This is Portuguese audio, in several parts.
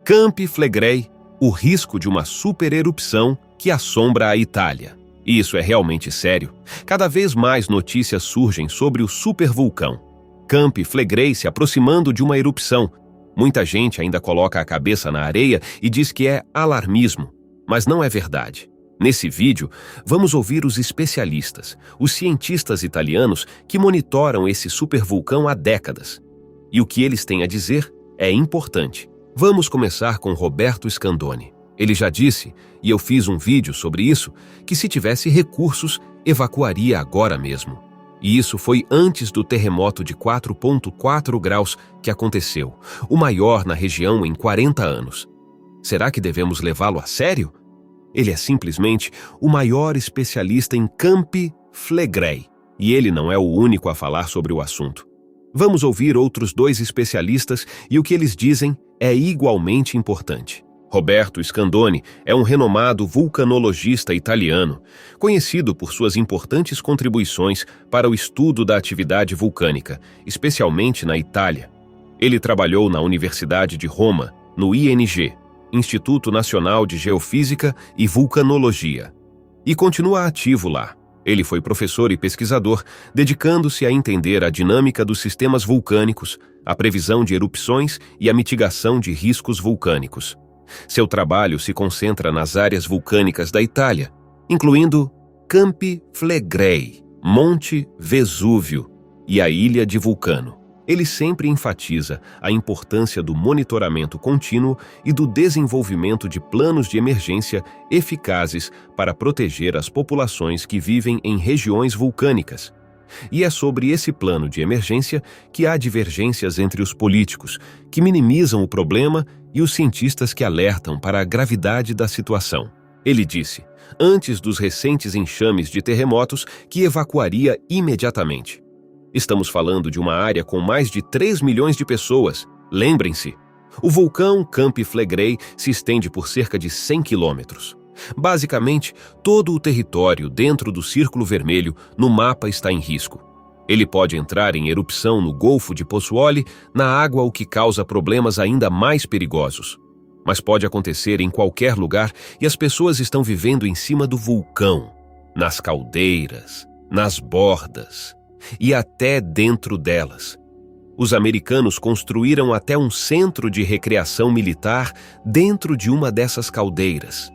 Campi Flegrei, o risco de uma supererupção que assombra a Itália. E isso é realmente sério. Cada vez mais notícias surgem sobre o supervulcão. Campi Flegrei se aproximando de uma erupção. Muita gente ainda coloca a cabeça na areia e diz que é alarmismo, mas não é verdade. Nesse vídeo, vamos ouvir os especialistas, os cientistas italianos que monitoram esse supervulcão há décadas. E o que eles têm a dizer é importante. Vamos começar com Roberto Scandoni. Ele já disse, e eu fiz um vídeo sobre isso, que se tivesse recursos, evacuaria agora mesmo. E isso foi antes do terremoto de 4,4 graus que aconteceu, o maior na região em 40 anos. Será que devemos levá-lo a sério? Ele é simplesmente o maior especialista em Campi Flegrei, e ele não é o único a falar sobre o assunto. Vamos ouvir outros dois especialistas e o que eles dizem é igualmente importante. Roberto Scandoni é um renomado vulcanologista italiano, conhecido por suas importantes contribuições para o estudo da atividade vulcânica, especialmente na Itália. Ele trabalhou na Universidade de Roma, no ING, Instituto Nacional de Geofísica e Vulcanologia, e continua ativo lá. Ele foi professor e pesquisador, dedicando-se a entender a dinâmica dos sistemas vulcânicos, a previsão de erupções e a mitigação de riscos vulcânicos. Seu trabalho se concentra nas áreas vulcânicas da Itália, incluindo Campi Flegrei, Monte Vesúvio e a Ilha de Vulcano. Ele sempre enfatiza a importância do monitoramento contínuo e do desenvolvimento de planos de emergência eficazes para proteger as populações que vivem em regiões vulcânicas. E é sobre esse plano de emergência que há divergências entre os políticos, que minimizam o problema, e os cientistas que alertam para a gravidade da situação. Ele disse, antes dos recentes enxames de terremotos, que evacuaria imediatamente. Estamos falando de uma área com mais de 3 milhões de pessoas. Lembrem-se, o vulcão Campi Flegrei se estende por cerca de 100 quilômetros. Basicamente, todo o território dentro do Círculo Vermelho no mapa está em risco. Ele pode entrar em erupção no Golfo de Pozzuoli, na água, o que causa problemas ainda mais perigosos. Mas pode acontecer em qualquer lugar e as pessoas estão vivendo em cima do vulcão, nas caldeiras, nas bordas e até dentro delas. Os americanos construíram até um centro de recreação militar dentro de uma dessas caldeiras.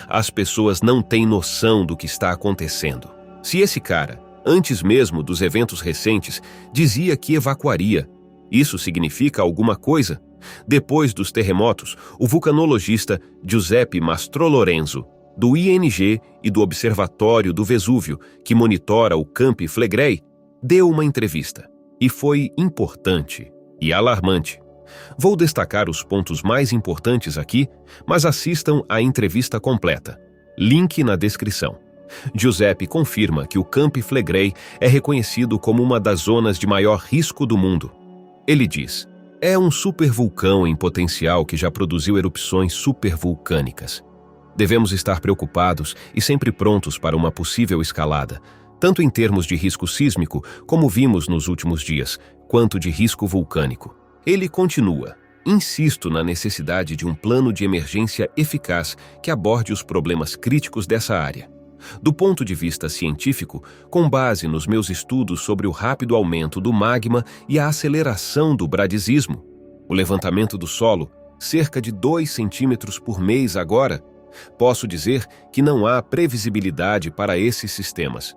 As pessoas não têm noção do que está acontecendo. Se esse cara, antes mesmo dos eventos recentes, dizia que evacuaria, isso significa alguma coisa? Depois dos terremotos, o vulcanologista Giuseppe Mastrolorenzo, do ING e do Observatório do Vesúvio, que monitora o Campi Flegrei, deu uma entrevista. E foi importante e alarmante. Vou destacar os pontos mais importantes aqui, mas assistam à entrevista completa. Link na descrição. Giuseppe confirma que o Campi Flegrei é reconhecido como uma das zonas de maior risco do mundo. Ele diz, é um supervulcão em potencial que já produziu erupções supervulcânicas. Devemos estar preocupados e sempre prontos para uma possível escalada, tanto em termos de risco sísmico, como vimos nos últimos dias, quanto de risco vulcânico. Ele continua, insisto na necessidade de um plano de emergência eficaz que aborde os problemas críticos dessa área. Do ponto de vista científico, com base nos meus estudos sobre o rápido aumento do magma e a aceleração do bradisismo, o levantamento do solo, cerca de 2 centímetros por mês agora, posso dizer que não há previsibilidade para esses sistemas.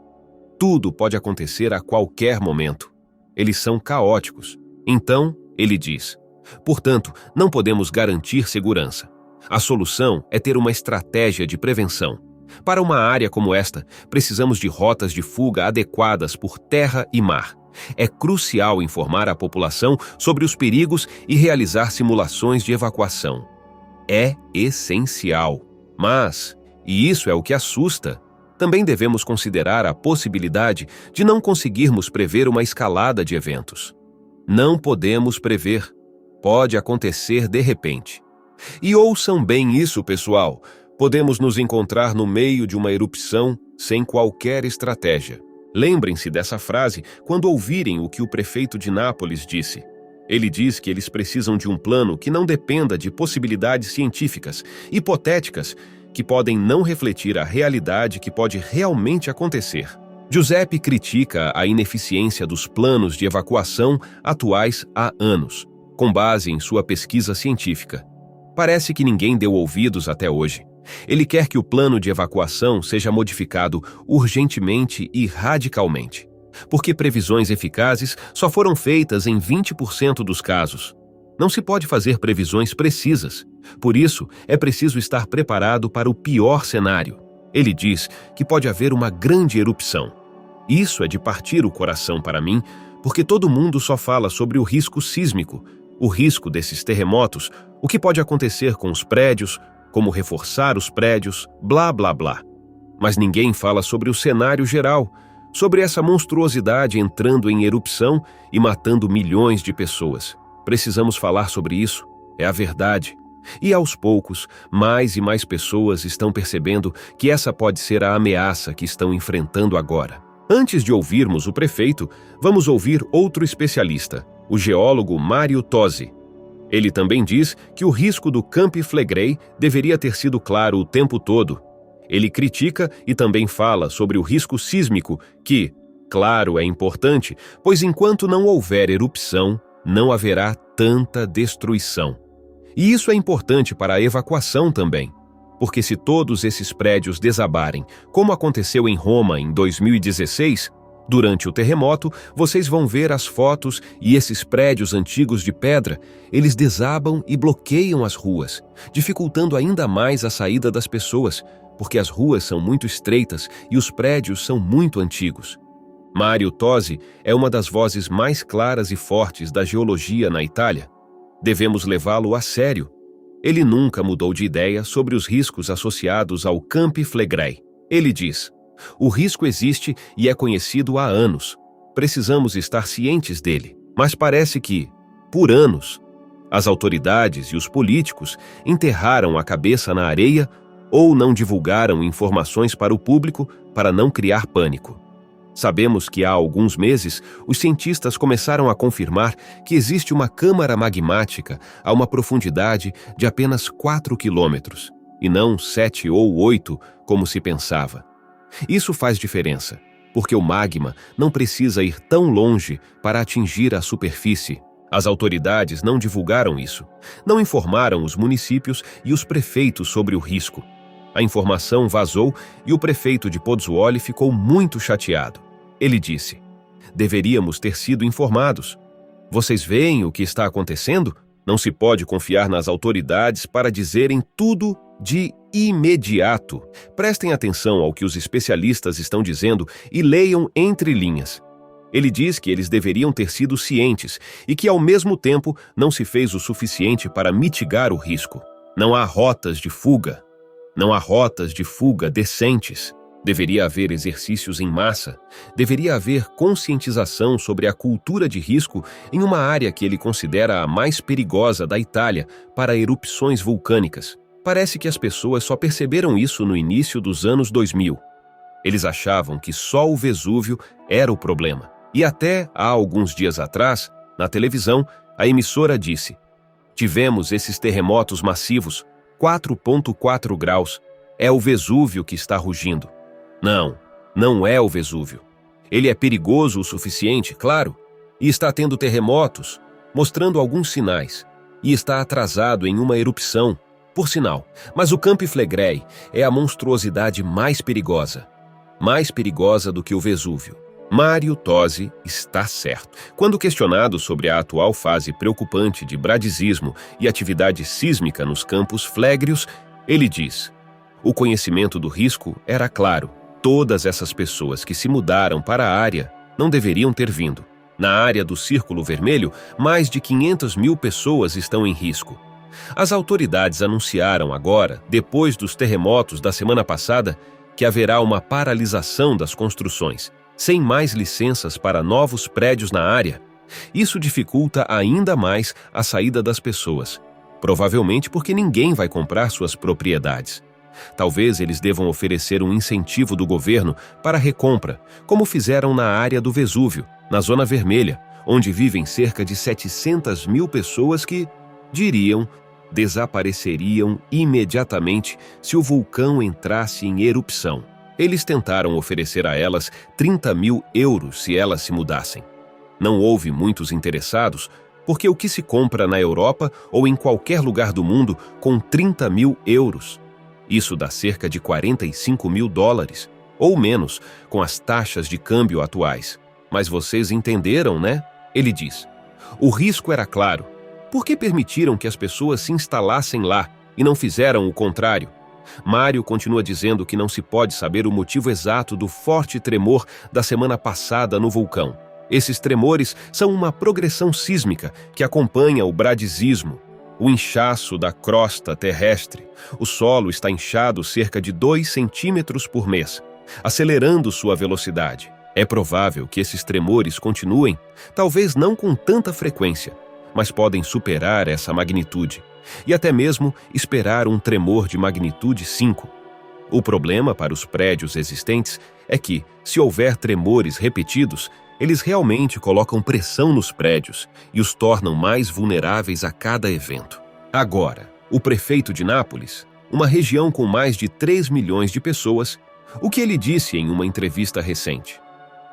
Tudo pode acontecer a qualquer momento. Eles são caóticos. Então, ele diz, portanto, não podemos garantir segurança. A solução é ter uma estratégia de prevenção. Para uma área como esta, precisamos de rotas de fuga adequadas por terra e mar. É crucial informar a população sobre os perigos e realizar simulações de evacuação. É essencial. Mas, e isso é o que assusta, também devemos considerar a possibilidade de não conseguirmos prever uma escalada de eventos. Não podemos prever. Pode acontecer de repente. E ouçam bem isso, pessoal. Podemos nos encontrar no meio de uma erupção sem qualquer estratégia. Lembrem-se dessa frase quando ouvirem o que o prefeito de Nápoles disse. Ele diz que eles precisam de um plano que não dependa de possibilidades científicas, hipotéticas, que podem não refletir a realidade que pode realmente acontecer. Giuseppe critica a ineficiência dos planos de evacuação atuais há anos, com base em sua pesquisa científica. Parece que ninguém deu ouvidos até hoje. Ele quer que o plano de evacuação seja modificado urgentemente e radicalmente, porque previsões eficazes só foram feitas em 20% dos casos. Não se pode fazer previsões precisas. Por isso, é preciso estar preparado para o pior cenário. Ele diz que pode haver uma grande erupção. Isso é de partir o coração para mim, porque todo mundo só fala sobre o risco sísmico, o risco desses terremotos, o que pode acontecer com os prédios, como reforçar os prédios, blá blá blá. Mas ninguém fala sobre o cenário geral, sobre essa monstruosidade entrando em erupção e matando milhões de pessoas. Precisamos falar sobre isso, é a verdade. E aos poucos, mais e mais pessoas estão percebendo que essa pode ser a ameaça que estão enfrentando agora. Antes de ouvirmos o prefeito, vamos ouvir outro especialista, o geólogo Mario Tosi. Ele também diz que o risco do Campi Flegrei deveria ter sido claro o tempo todo. Ele critica e também fala sobre o risco sísmico, que, claro, é importante, pois enquanto não houver erupção, não haverá tanta destruição. E isso é importante para a evacuação também, porque se todos esses prédios desabarem, como aconteceu em Roma em 2016, durante o terremoto, vocês vão ver as fotos e esses prédios antigos de pedra, eles desabam e bloqueiam as ruas, dificultando ainda mais a saída das pessoas, porque as ruas são muito estreitas e os prédios são muito antigos. Mario Tosi é uma das vozes mais claras e fortes da geologia na Itália. Devemos levá-lo a sério. Ele nunca mudou de ideia sobre os riscos associados ao Campi Flegrei. Ele diz: o risco existe e é conhecido há anos. Precisamos estar cientes dele. Mas parece que, por anos, as autoridades e os políticos enterraram a cabeça na areia ou não divulgaram informações para o público para não criar pânico. Sabemos que há alguns meses, os cientistas começaram a confirmar que existe uma câmara magmática a uma profundidade de apenas 4 quilômetros, e não 7 ou 8, como se pensava. Isso faz diferença, porque o magma não precisa ir tão longe para atingir a superfície. As autoridades não divulgaram isso, não informaram os municípios e os prefeitos sobre o risco. A informação vazou e o prefeito de Pozzuoli ficou muito chateado. Ele disse: deveríamos ter sido informados. Vocês veem o que está acontecendo? Não se pode confiar nas autoridades para dizerem tudo de imediato. Prestem atenção ao que os especialistas estão dizendo e leiam entre linhas. Ele diz que eles deveriam ter sido cientes e que, ao mesmo tempo, não se fez o suficiente para mitigar o risco. Não há rotas de fuga. Não há rotas de fuga decentes. Deveria haver exercícios em massa. Deveria haver conscientização sobre a cultura de risco em uma área que ele considera a mais perigosa da Itália para erupções vulcânicas. Parece que as pessoas só perceberam isso no início dos anos 2000. Eles achavam que só o Vesúvio era o problema. E até há alguns dias atrás, na televisão, a emissora disse: tivemos esses terremotos massivos, 4,4 graus. É o Vesúvio que está rugindo. Não, não é o Vesúvio. Ele é perigoso o suficiente, claro, e está tendo terremotos, mostrando alguns sinais, e está atrasado em uma erupção, por sinal. Mas o Campi Flegrei é a monstruosidade mais perigosa do que o Vesúvio. Mario Tosi está certo. Quando questionado sobre a atual fase preocupante de bradisismo e atividade sísmica nos campos flegréus, ele diz: o conhecimento do risco era claro. Todas essas pessoas que se mudaram para a área não deveriam ter vindo. Na área do Círculo Vermelho, mais de 500 mil pessoas estão em risco. As autoridades anunciaram agora, depois dos terremotos da semana passada, que haverá uma paralisação das construções, sem mais licenças para novos prédios na área. Isso dificulta ainda mais a saída das pessoas, provavelmente porque ninguém vai comprar suas propriedades. Talvez eles devam oferecer um incentivo do governo para a recompra, como fizeram na área do Vesúvio, na Zona Vermelha, onde vivem cerca de 700 mil pessoas que, diriam, desapareceriam imediatamente se o vulcão entrasse em erupção. Eles tentaram oferecer a elas 30 mil euros se elas se mudassem. Não houve muitos interessados, porque o que se compra na Europa ou em qualquer lugar do mundo com 30 mil euros? Isso dá cerca de 45 mil dólares, ou menos, com as taxas de câmbio atuais. Mas vocês entenderam, né? Ele diz. O risco era claro. Por que permitiram que as pessoas se instalassem lá e não fizeram o contrário? Mário continua dizendo que não se pode saber o motivo exato do forte tremor da semana passada no vulcão. Esses tremores são uma progressão sísmica que acompanha o bradisismo, o inchaço da crosta terrestre. O solo está inchado cerca de 2 centímetros por mês, acelerando sua velocidade. É provável que esses tremores continuem, talvez não com tanta frequência, mas podem superar essa magnitude e até mesmo esperar um tremor de magnitude 5. O problema para os prédios existentes é que, se houver tremores repetidos, eles realmente colocam pressão nos prédios e os tornam mais vulneráveis a cada evento. Agora, o prefeito de Nápoles, uma região com mais de 3 milhões de pessoas, o que ele disse em uma entrevista recente?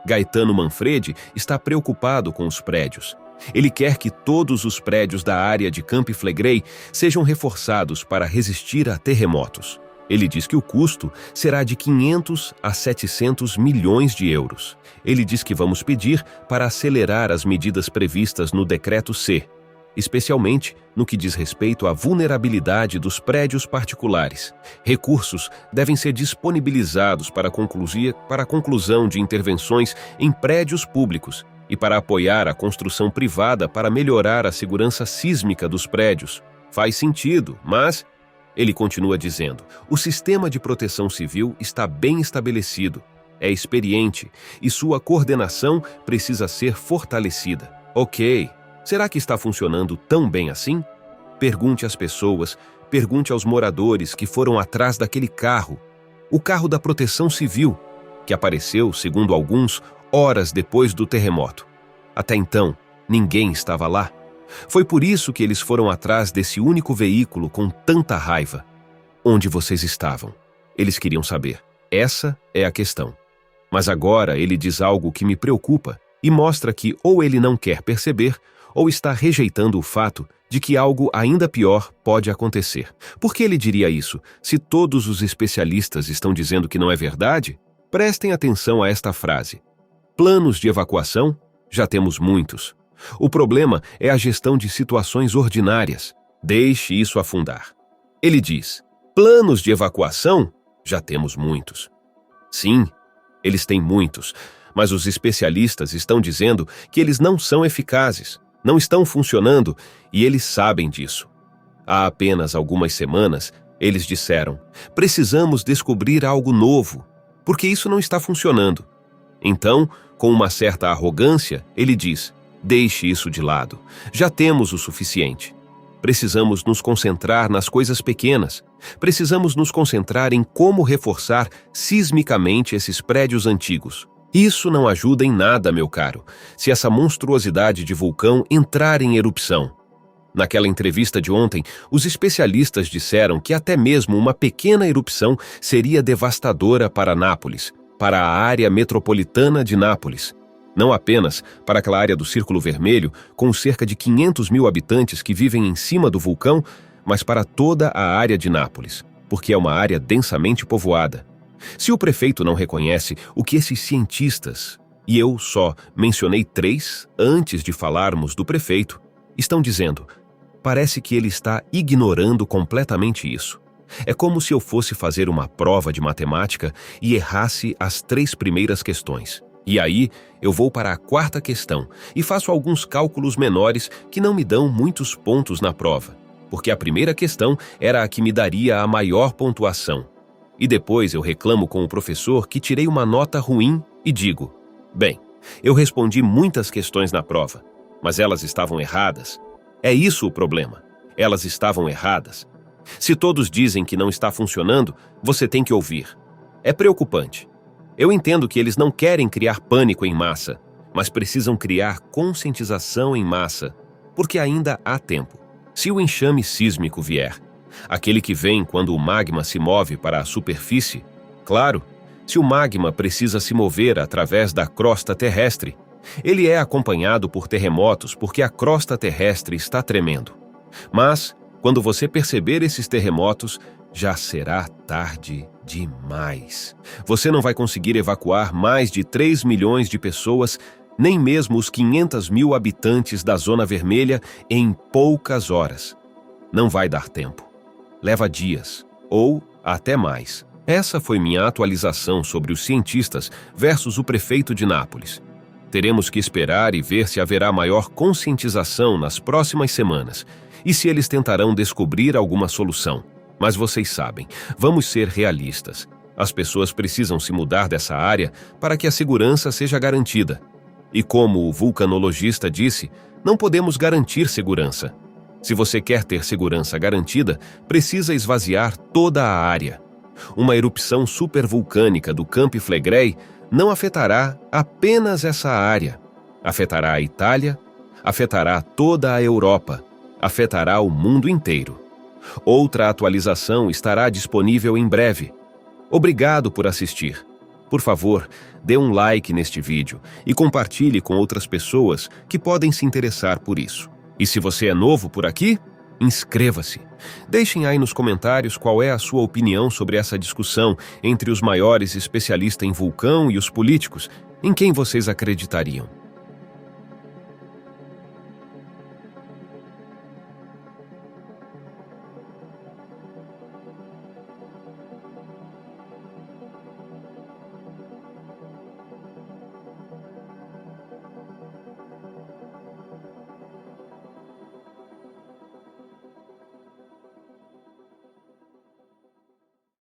Gaetano Manfredi está preocupado com os prédios. Ele quer que todos os prédios da área de Campi Flegrei sejam reforçados para resistir a terremotos. Ele diz que o custo será de 500 a 700 milhões de euros. Ele diz que vamos pedir para acelerar as medidas previstas no Decreto-C, especialmente no que diz respeito à vulnerabilidade dos prédios particulares. Recursos devem ser disponibilizados para a conclusão de intervenções em prédios públicos e para apoiar a construção privada para melhorar a segurança sísmica dos prédios. Faz sentido, mas, ele continua dizendo, o sistema de proteção civil está bem estabelecido, é experiente e sua coordenação precisa ser fortalecida. Ok, será que está funcionando tão bem assim? Pergunte às pessoas, pergunte aos moradores que foram atrás daquele carro, o carro da proteção civil, que apareceu, segundo alguns, horas depois do terremoto. Até então, ninguém estava lá. Foi por isso que eles foram atrás desse único veículo com tanta raiva. Onde vocês estavam? Eles queriam saber. Essa é a questão. Mas agora ele diz algo que me preocupa e mostra que ou ele não quer perceber ou está rejeitando o fato de que algo ainda pior pode acontecer. Por que ele diria isso, se todos os especialistas estão dizendo que não é verdade? Prestem atenção a esta frase. Planos de evacuação? Já temos muitos. O problema é a gestão de situações ordinárias. Deixe isso afundar. Ele diz, planos de evacuação? Já temos muitos. Sim, eles têm muitos, mas os especialistas estão dizendo que eles não são eficazes, não estão funcionando e eles sabem disso. Há apenas algumas semanas, eles disseram, precisamos descobrir algo novo, porque isso não está funcionando. Então, com uma certa arrogância, ele diz, deixe isso de lado, já temos o suficiente. Precisamos nos concentrar nas coisas pequenas. Precisamos nos concentrar em como reforçar sismicamente esses prédios antigos. Isso não ajuda em nada, meu caro, se essa monstruosidade de vulcão entrar em erupção. Naquela entrevista de ontem, os especialistas disseram que até mesmo uma pequena erupção seria devastadora para Nápoles, para a área metropolitana de Nápoles. Não apenas para aquela área do Círculo Vermelho, com cerca de 500 mil habitantes que vivem em cima do vulcão, mas para toda a área de Nápoles, porque é uma área densamente povoada. Se o prefeito não reconhece o que esses cientistas, e eu só mencionei 3 antes de falarmos do prefeito, estão dizendo, parece que ele está ignorando completamente isso. É como se eu fosse fazer uma prova de matemática e errasse as 3 primeiras questões. E aí, eu vou para a 4ª questão e faço alguns cálculos menores que não me dão muitos pontos na prova, porque a primeira questão era a que me daria a maior pontuação. E depois eu reclamo com o professor que tirei uma nota ruim e digo, bem, eu respondi muitas questões na prova, mas elas estavam erradas. É isso o problema. Elas estavam erradas. Se todos dizem que não está funcionando, você tem que ouvir. É preocupante. Eu entendo que eles não querem criar pânico em massa, mas precisam criar conscientização em massa, porque ainda há tempo. Se o enxame sísmico vier, aquele que vem quando o magma se move para a superfície, claro, se o magma precisa se mover através da crosta terrestre, ele é acompanhado por terremotos porque a crosta terrestre está tremendo. Mas, quando você perceber esses terremotos, já será tarde demais. Você não vai conseguir evacuar mais de 3 milhões de pessoas, nem mesmo os 500 mil habitantes da Zona Vermelha, em poucas horas. Não vai dar tempo. Leva dias, ou até mais. Essa foi minha atualização sobre os cientistas versus o prefeito de Nápoles. Teremos que esperar e ver se haverá maior conscientização nas próximas semanas e se eles tentarão descobrir alguma solução. Mas vocês sabem, vamos ser realistas. As pessoas precisam se mudar dessa área para que a segurança seja garantida. E como o vulcanologista disse, não podemos garantir segurança. Se você quer ter segurança garantida, precisa esvaziar toda a área. Uma erupção supervulcânica do Campi Flegrei não afetará apenas essa área. Afetará a Itália, afetará toda a Europa, afetará o mundo inteiro. Outra atualização estará disponível em breve. Obrigado por assistir. Por favor, dê um like neste vídeo e compartilhe com outras pessoas que podem se interessar por isso. E se você é novo por aqui, inscreva-se. Deixem aí nos comentários qual é a sua opinião sobre essa discussão entre os maiores especialistas em vulcão e os políticos, em quem vocês acreditariam.